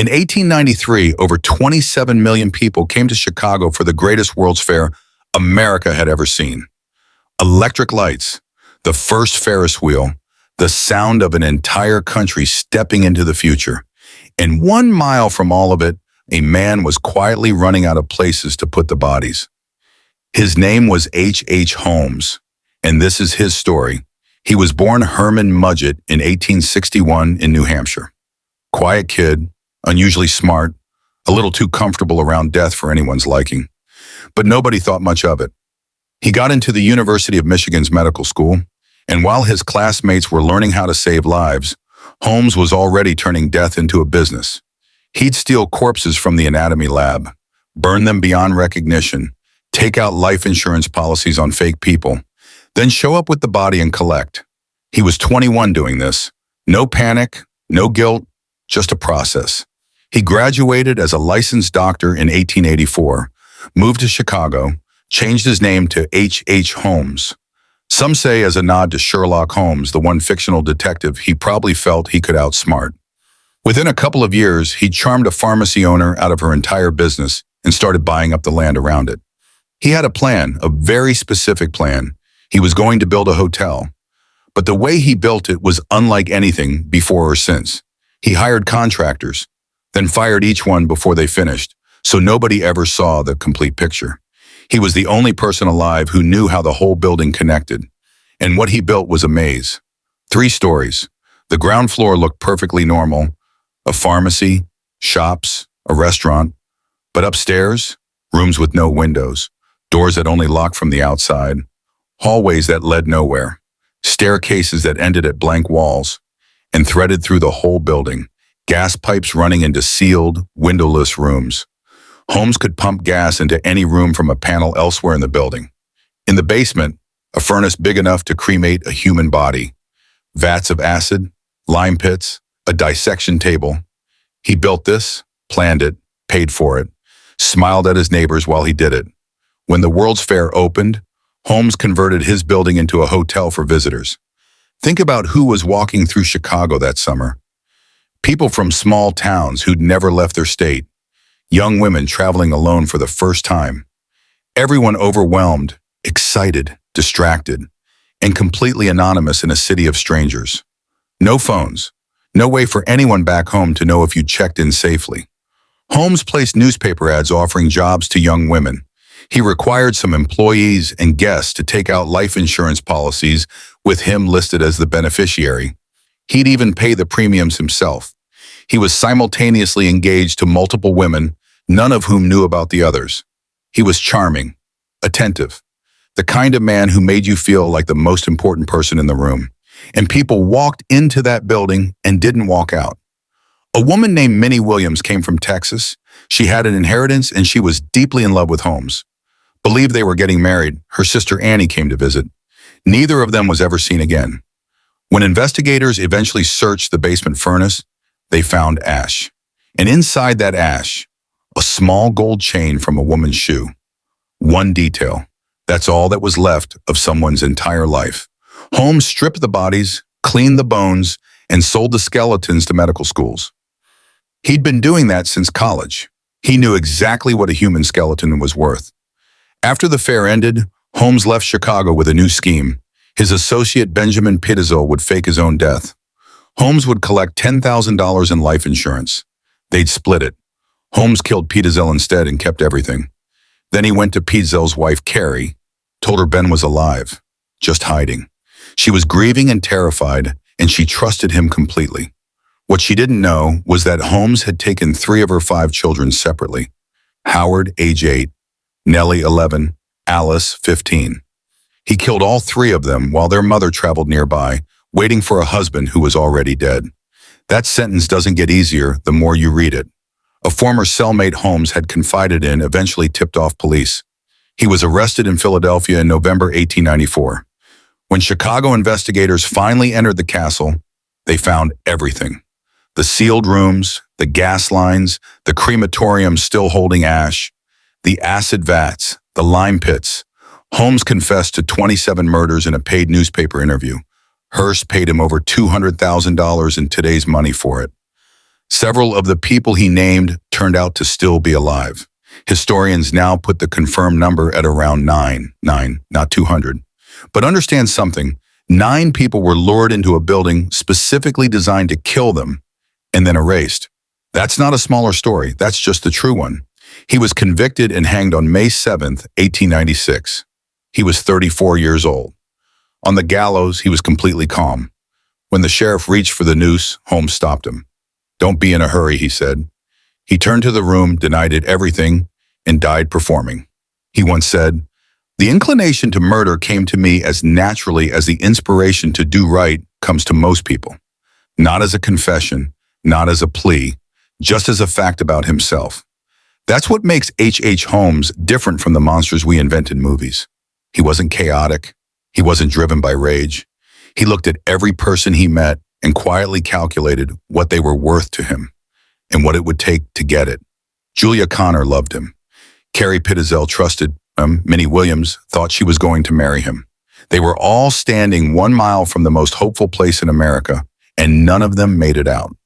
In 1893, over 27 million people came to Chicago for the greatest World's Fair America had ever seen. Electric lights, the first Ferris wheel, the sound of an entire country stepping into the future. And 1 mile from all of it, a man was quietly running out of places to put the bodies. His name was H. Holmes, and this is his story. He was born Herman Mudgett in 1861 in New Hampshire. Quiet kid, unusually smart, a little too comfortable around death for anyone's liking. But nobody thought much of it. He got into the University of Michigan's medical school, and while his classmates were learning how to save lives, Holmes was already turning death into a business. He'd steal corpses from the anatomy lab, burn them beyond recognition, take out life insurance policies on fake people, then show up with the body and collect. He was 21 doing this. No panic, no guilt, just a process. He graduated as a licensed doctor in 1884, moved to Chicago, changed his name to H. Holmes. Some say as a nod to Sherlock Holmes, the one fictional detective he probably felt he could outsmart. Within a couple of years, he charmed a pharmacy owner out of her entire business and started buying up the land around it. He had a plan, a very specific plan. He was going to build a hotel. But the way he built it was unlike anything before or since. He hired contractors, then fired each one before they finished, so nobody ever saw the complete picture. He was the only person alive who knew how the whole building connected. And what he built was a maze. 3 stories. The ground floor looked perfectly normal. A pharmacy, shops, a restaurant. But upstairs, rooms with no windows, doors that only locked from the outside, hallways that led nowhere, staircases that ended at blank walls, and threaded through the whole building, gas pipes running into sealed, windowless rooms. Holmes could pump gas into any room from a panel elsewhere in the building. In the basement, a furnace big enough to cremate a human body, vats of acid, lime pits, a dissection table. He built this, planned it, paid for it, smiled at his neighbors while he did it. When the World's Fair opened, Holmes converted his building into a hotel for visitors. Think about who was walking through Chicago that summer. People from small towns who'd never left their state. Young women traveling alone for the first time. Everyone overwhelmed, excited, distracted, and completely anonymous in a city of strangers. No phones. No way for anyone back home to know if you checked in safely. Holmes placed newspaper ads offering jobs to young women. He required some employees and guests to take out life insurance policies with him listed as the beneficiary. He'd even pay the premiums himself. He was simultaneously engaged to multiple women, none of whom knew about the others. He was charming, attentive, the kind of man who made you feel like the most important person in the room. And people walked into that building and didn't walk out. A woman named Minnie Williams came from Texas. She had an inheritance and she was deeply in love with Holmes. Believed they were getting married, her sister Annie came to visit. Neither of them was ever seen again. When investigators eventually searched the basement furnace, they found ash. And inside that ash, a small gold chain from a woman's shoe. One detail. That's all that was left of someone's entire life. Holmes stripped the bodies, cleaned the bones, and sold the skeletons to medical schools. He'd been doing that since college. He knew exactly what a human skeleton was worth. After the fair ended, Holmes left Chicago with a new scheme. His associate Benjamin Pitezel would fake his own death. Holmes would collect $10,000 in life insurance. They'd split it. Holmes killed Pitezel instead and kept everything. Then he went to Pitezel's wife, Carrie, told her Ben was alive, just hiding. She was grieving and terrified, and she trusted him completely. What she didn't know was that Holmes had taken 3 of her 5 children separately. Howard, age 8, Nellie, 11, Alice, 15. He killed all 3 of them while their mother traveled nearby, waiting for a husband who was already dead. That sentence doesn't get easier the more you read it. A former cellmate Holmes had confided in eventually tipped off police. He was arrested in Philadelphia in November 1894. When Chicago investigators finally entered the castle, they found everything. The sealed rooms, the gas lines, the crematorium still holding ash, the acid vats, the lime pits. Holmes confessed to 27 murders in a paid newspaper interview. Hearst paid him over $200,000 in today's money for it. Several of the people he named turned out to still be alive. Historians now put the confirmed number at around nine, not 200. But understand something, 9 people were lured into a building specifically designed to kill them and then erased. That's not a smaller story, that's just the true one. He was convicted and hanged on May 7th, 1896. He was 34 years old. On the gallows, he was completely calm. When the sheriff reached for the noose, Holmes stopped him. "Don't be in a hurry," he said. He turned to the room, denied it everything, and died performing. He once said, "The inclination to murder came to me as naturally as the inspiration to do right comes to most people. Not as a confession, not as a plea, just as a fact about himself." That's what makes H. Holmes different from the monsters we invent in movies. He wasn't chaotic. He wasn't driven by rage. He looked at every person he met and quietly calculated what they were worth to him and what it would take to get it. Julia Connor loved him. Carrie Pitezel trusted him. Minnie Williams thought she was going to marry him. They were all standing 1 mile from the most hopeful place in America, and none of them made it out.